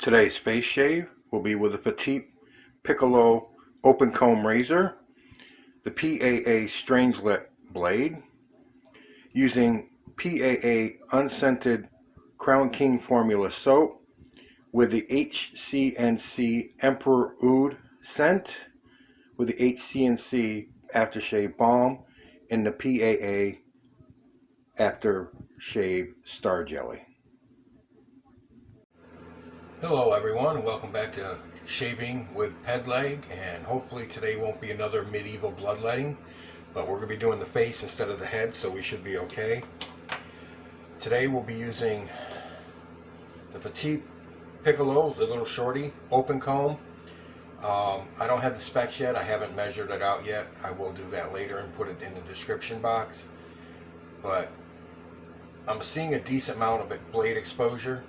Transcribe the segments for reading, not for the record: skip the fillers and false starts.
Today's face shave will be with a Fatip Piccolo open comb razor, the PAA Strangelet blade, using PAA unscented Crown King formula soap with the HC&C Emperor Oud scent, with the HC&C aftershave balm, and the PAA aftershave star jelly. Hello everyone, and welcome back to Shaving with Ped Leg, and hopefully today won't be another medieval bloodletting, but we're going to be doing the face instead of the head, so we should be okay. Today we'll be using the Fatip Piccolo, the little shorty, open comb. I don't have the specs yet, I haven't measured it out yet. I will do that later and put it in the description box, but I'm seeing a decent amount of blade exposure.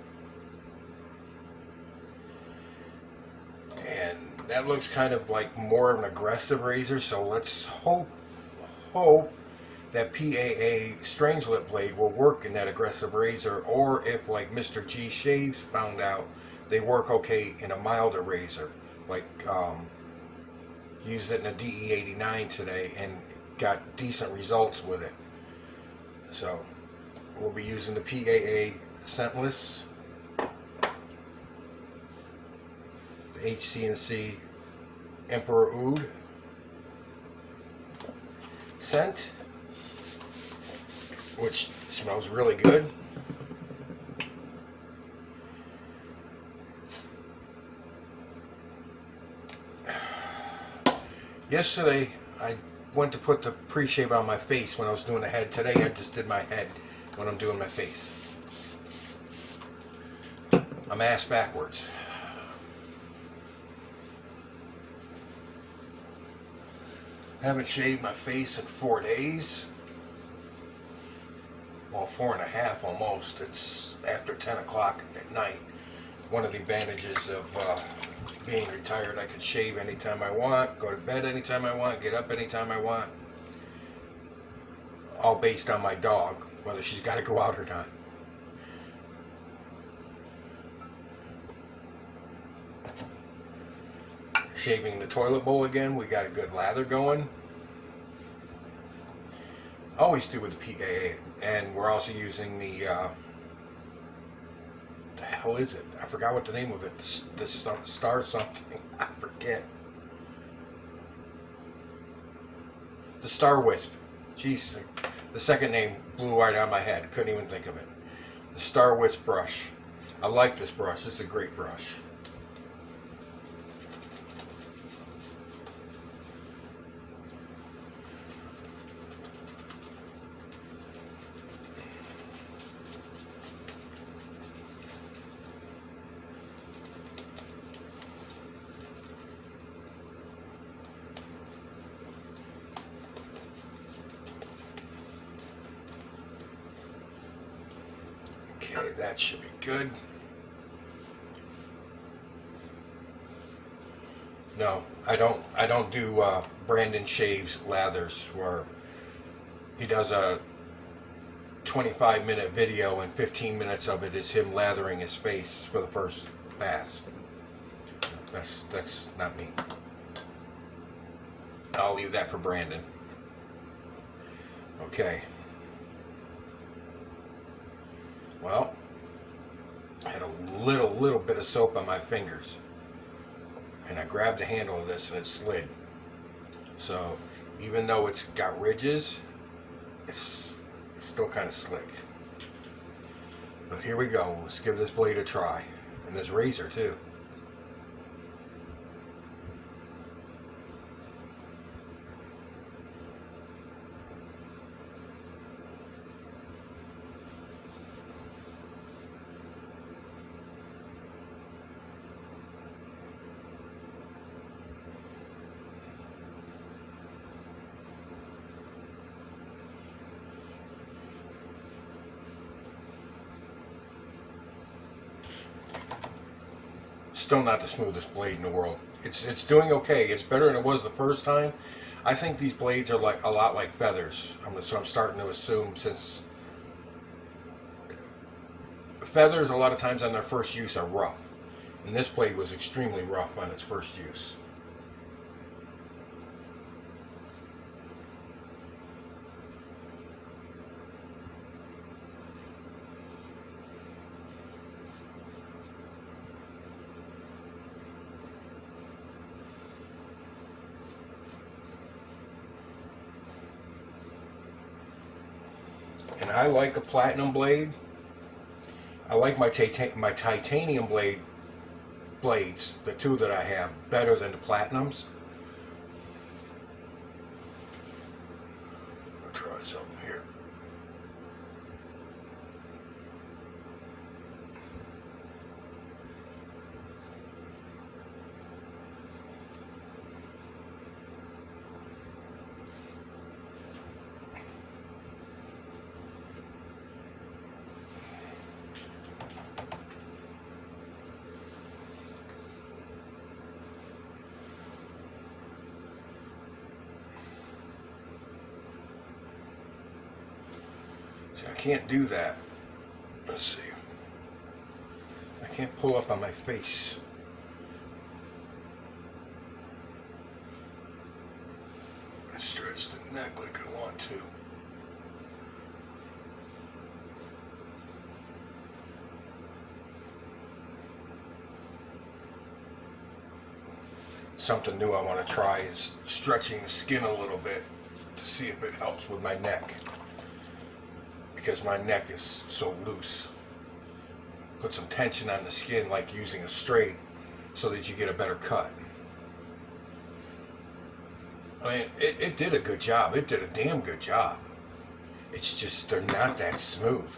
And that looks kind of like more of an aggressive razor, so let's hope that PAA Strangelet blade will work in that aggressive razor, or if, like Mr. G Shaves found out, they work okay in a milder razor. Like, used it in a DE89 today and got decent results with it. So, we'll be using the PAA scentless, HC&C Emperor Oud scent, which smells really good. Yesterday I went to put the pre-shave on my face when I was doing the head. Today I just did my head when I'm doing my face. I'm ass backwards. Haven't shaved my face in 4 days. Well, 4.5 almost. It's after 10 o'clock at night. One of the advantages of being retired, I can shave anytime I want, go to bed anytime I want, get up anytime I want. All based on my dog, whether she's got to go out or not. Shaving the toilet bowl again. We got a good lather going. Always do with the PAA, and we're also using the hell is it? I forgot what the name of it. The star something. I forget. The Star Wisp. Jeez, the second name blew right out of my head. Couldn't even think of it. The Star Wisp brush. I like this brush. It's a great brush. Okay, that should be good. No, I don't do Brandon Shaves lathers where he does a 25-minute video and 15 minutes of it is him lathering his face for the first pass. That's not me. I'll leave that for Brandon. Okay. Well, I had a little bit of soap on my fingers, and I grabbed the handle of this and it slid. So even though it's got ridges, it's still kind of slick. But here we go. Let's give this blade a try, and this razor too. Still not the smoothest blade in the world. It's doing okay. It's better than it was the first time. I think these blades are like a lot like feathers. So I'm starting to assume, since feathers a lot of times on their first use are rough, And this blade was extremely rough on its first use. And I like a platinum blade. I like my titanium blades, the two that I have, better than the platinums. I'll try something here. See, I can't do that. Let's see. I can't pull up on my face. I stretch the neck like I want to. Something new I want to try is stretching the skin a little bit to see if it helps with my neck, because my neck is so loose. Put some tension on the skin like using a straight so that you get a better cut. I mean, it did a good job. It did a damn good job. It's just they're not that smooth.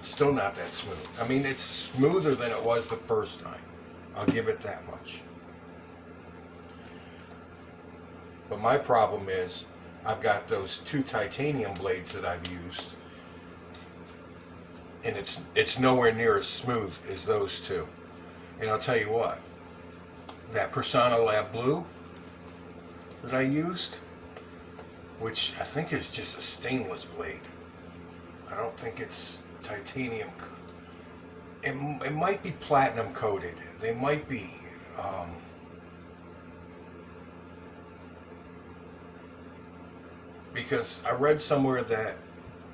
Still not that smooth. I mean, it's smoother than it was the first time. I'll give it that much. But my problem is I've got those two titanium blades that I've used, and it's nowhere near as smooth as those two. And I'll tell you what, that Persona Lab Blue that I used, which I think is just a stainless blade. I don't think it's titanium. It might be platinum coated. They might be. Because I read somewhere that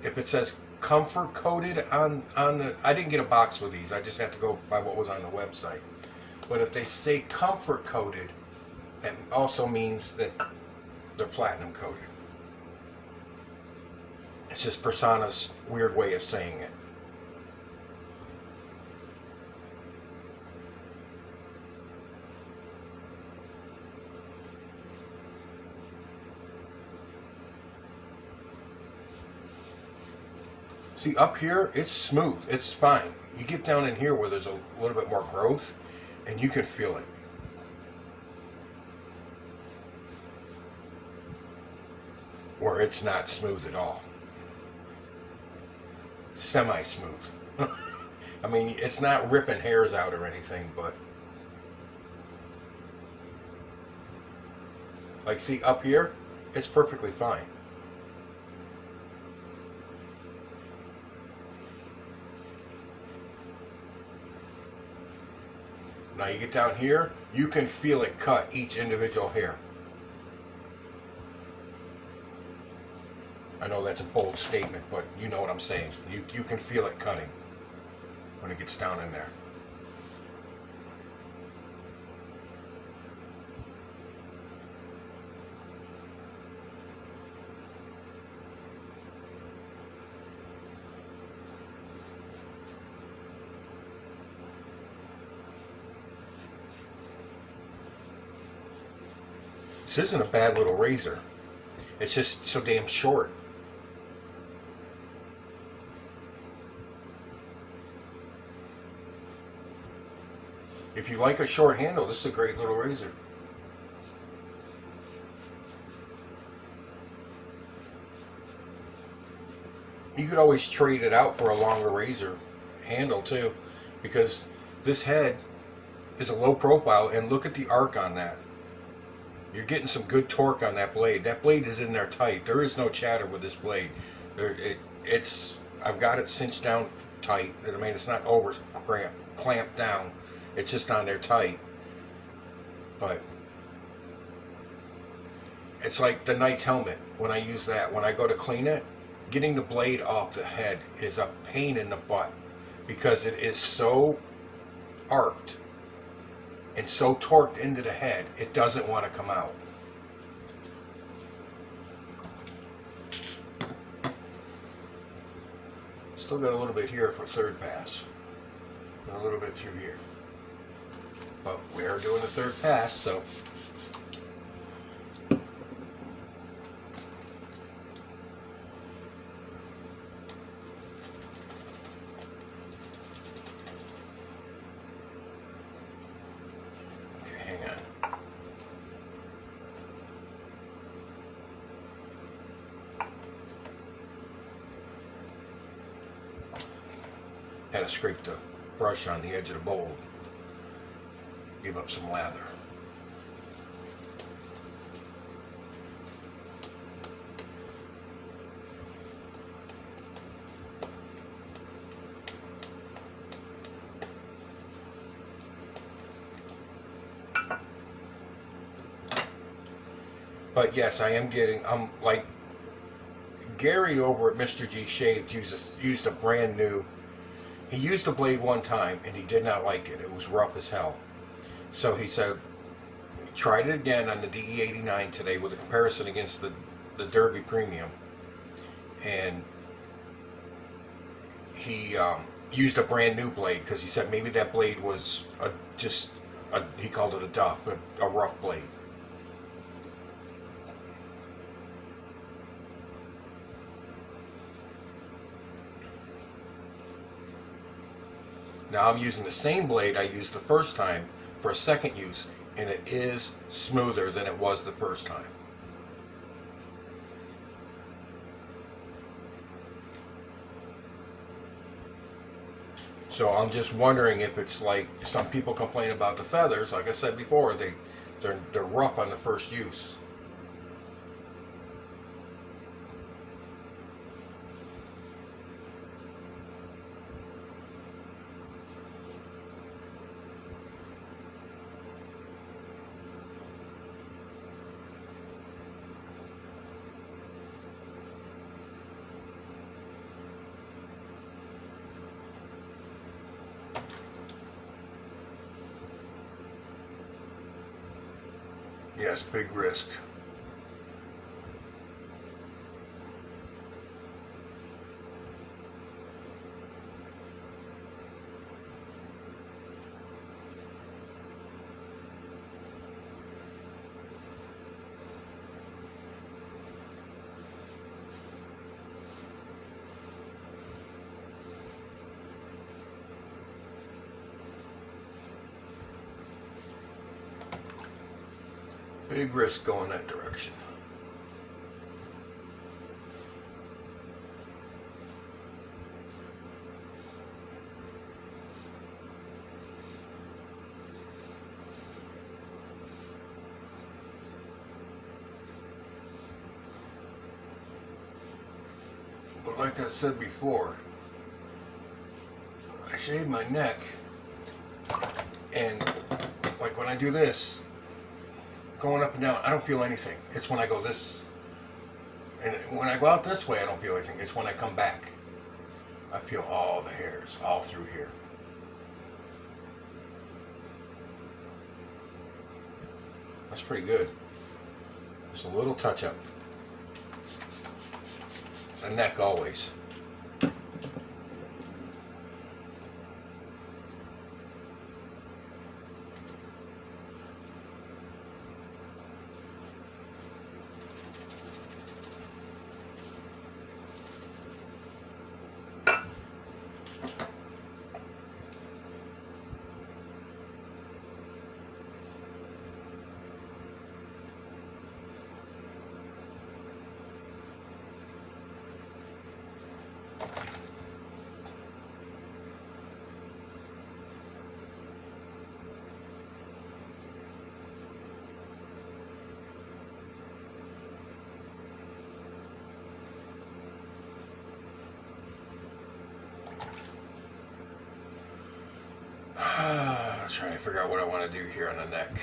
if it says comfort coated on the, I didn't get a box with these, I just had to go by what was on the website. But if they say comfort coated, that also means that they're platinum coated. It's just Persona's weird way of saying it. See, up here, it's smooth. It's fine. You get down in here where there's a little bit more growth, and you can feel it. Where it's not smooth at all. Semi-smooth. I mean, it's not ripping hairs out or anything, but... Like, see, up here, it's perfectly fine. Now you get down here, you can feel it cut each individual hair. I know that's a bold statement, but you know what I'm saying. You can feel it cutting when it gets down in there. This isn't a bad little razor. It's just so damn short. If you like a short handle, this is a great little razor. You could always trade it out for a longer razor handle too, because this head is a low profile, and look at the arc on that. You're getting some good torque on that blade. That blade is in there tight. There is no chatter with this blade. I've got it cinched down tight. I mean, it's not over clamped down. It's just on there tight. But it's like the knight's helmet. When I use that, when I go to clean it, getting the blade off the head is a pain in the butt because it is so arced and so torqued into the head, it doesn't want to come out. Still got a little bit here for third pass, and a little bit through here. But we are doing the third pass, so okay, hang on. Had to scrape the brush on the edge of the bowl. Give up some lather. But yes, I am getting, like Gary over at Mr. G Shaved used a brand new. He used the blade one time and he did not like it. It was rough as hell. So he said, tried it again on the DE89 today with a comparison against the Derby Premium. And he used a brand new blade because he said maybe that blade was he called it a duff, a rough blade. Now I'm using the same blade I used the first time for a second use, and it is smoother than it was the first time. So I'm just wondering if it's like some people complain about the feathers. Like I said before, they're rough on the first use. Yes, big risk. Big risk going that direction. But like I said before, I shave my neck, and like when I do this, going up and down, I don't feel anything. It's when I go this, and when I go out this way, I don't feel anything. It's when I come back, I feel all the hairs all through here. That's pretty good. Just a little touch up. The neck always. was trying to figure out what I want to do here on the neck.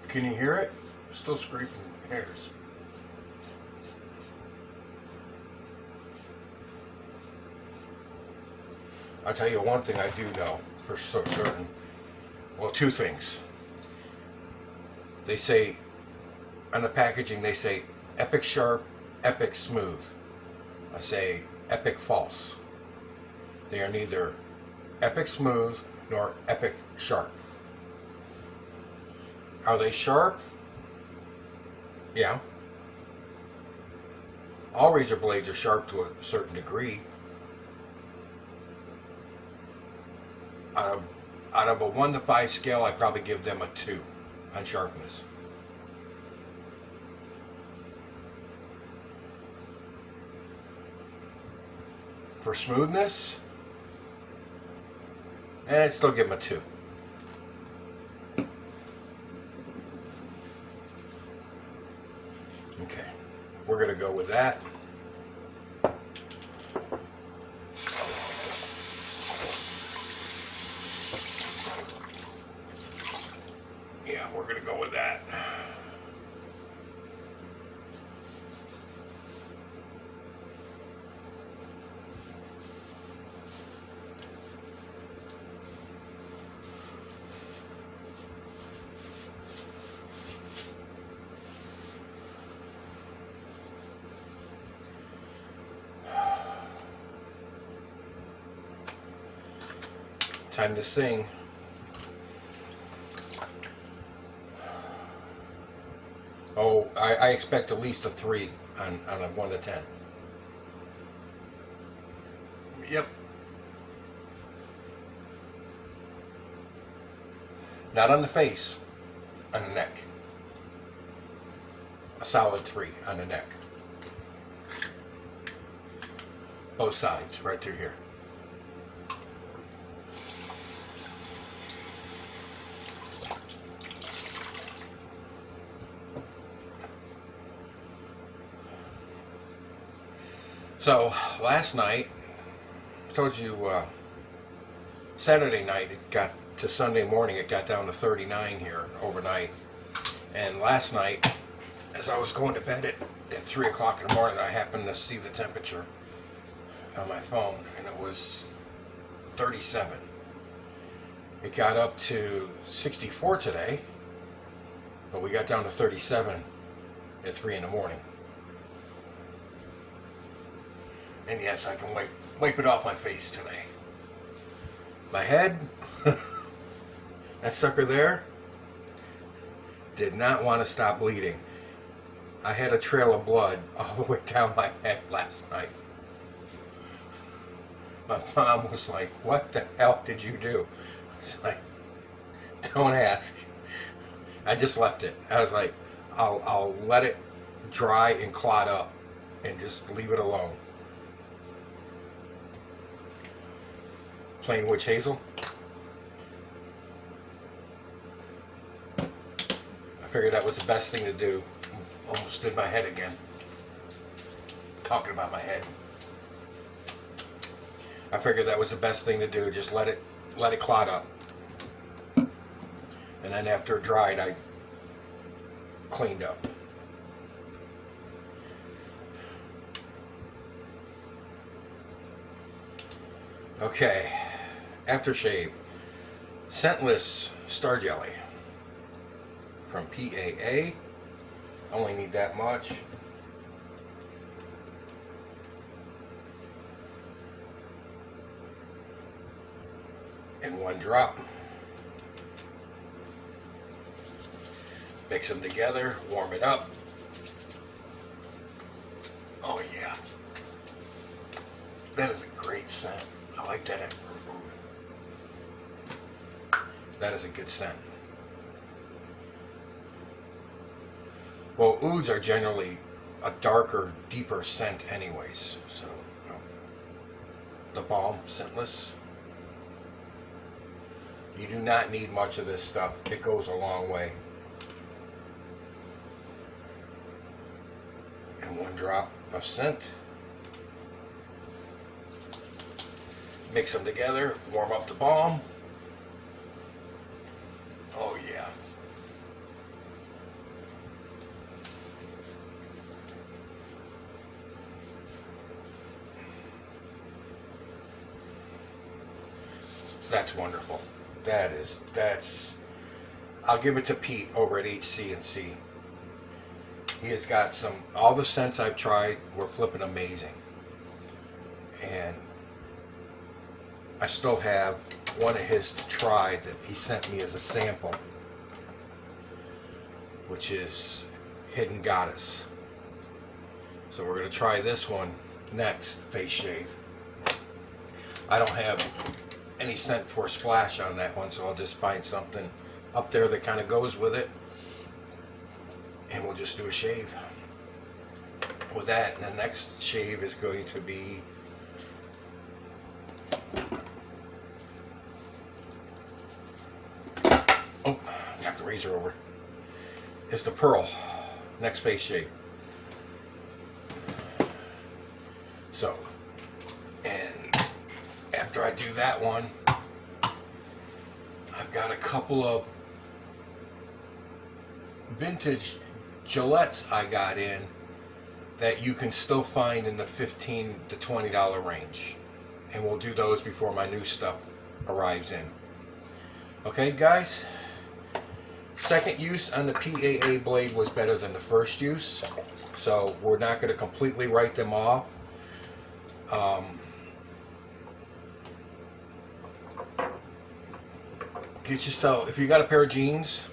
Can you hear it? Still scraping hairs. I'll tell you one thing I do know for certain. Well, two things. They say, on the packaging, they say epic sharp, epic smooth. I say epic false. They are neither epic smooth nor epic sharp. Are they sharp? Yeah. All razor blades are sharp to a certain degree. Out of a 1 to 5 scale, I probably give them a 2 on sharpness. For smoothness, and I'd still give them a 2. Okay, we're gonna go with that. Yeah, we're gonna go with that. Time to sing. Oh, I expect at least a 3 on a 1 to 10. Yep. Not on the face, on the neck. A solid 3 on the neck. Both sides, right through here. So last night, I told you Saturday night it got to Sunday morning, it got down to 39 here overnight. And last night, as I was going to bed at 3 o'clock in the morning, I happened to see the temperature on my phone, and it was 37. It got up to 64 today, but we got down to 37 at 3 in the morning. And yes, I can wipe it off my face today. My head, that sucker there, did not want to stop bleeding. I had a trail of blood all the way down my head last night. My mom was like, "What the hell did you do?" I was like, "Don't ask." I just left it. I was like, I'll let it dry and clot up and just leave it alone. Plain witch hazel. I figured that was the best thing to do. Almost did my head again. Talking about my head. I figured that was the best thing to do. Just let it clot up. And then after it dried, I cleaned up. Okay. Aftershave. Scentless Star Jelly from PAA. Only need that much. And 1 drop. Mix them together, warm it up. Oh yeah. That is a great scent. I like that. That is a good scent. Well, ouds are generally a darker, deeper scent anyways. So, the balm, scentless. You do not need much of this stuff. It goes a long way. And 1 drop of scent. Mix them together, warm up the balm. Oh yeah. That's wonderful. That's, I'll give it to Pete over at HC&C. He has got all the scents I've tried were flipping amazing. And I still have one of his to try that he sent me as a sample, which is Hidden Goddess. So we're going to try this one next, face shave. I don't have any scent for splash on that one, so I'll just find something up there that kind of goes with it, and we'll just do a shave with that. And the next shave is going to be knock the razor over. It's the Pearl. Next face shave. So, and after I do that one, I've got a couple of vintage Gillettes I got in that you can still find in the $15 to $20 range. And we'll do those before my new stuff arrives in. Okay, guys? Second use on the PAA blade was better than the first use. So we're not going to completely write them off. Get yourself, if you got a pair of jeans,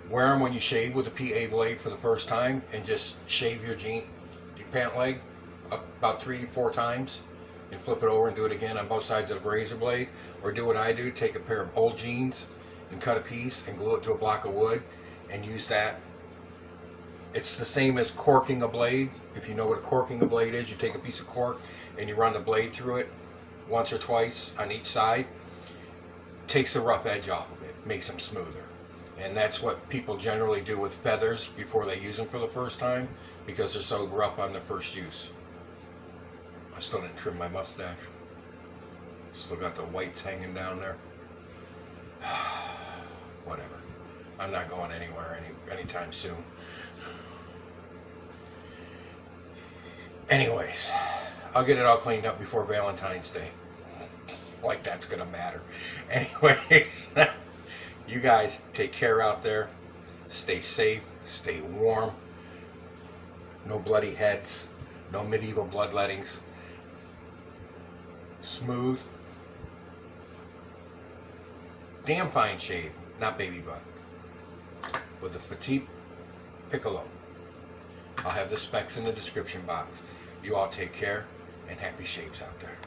wear them when you shave with the PA blade for the first time, and just shave your pant leg about 3-4 times and flip it over and do it again on both sides of the razor blade. Or do what I do, take a pair of old jeans and cut a piece and glue it to a block of wood and use that. It's the same as corking a blade. If you know what a corking a blade is, you take a piece of cork and you run the blade through it once or twice on each side. Takes the rough edge off of it, makes them smoother. And that's what people generally do with feathers before they use them for the first time, because they're so rough on their first use. I still didn't trim my mustache. Still got the whites hanging down there. Whatever. I'm not going anywhere anytime soon. Anyways, I'll get it all cleaned up before Valentine's Day. Like that's gonna matter. Anyways, you guys take care out there. Stay safe, stay warm. No bloody heads, no medieval bloodlettings. Smooth, damn fine shave, not baby butt. With the Fatip Piccolo. I'll have the specs in the description box. You all take care and happy shaves out there.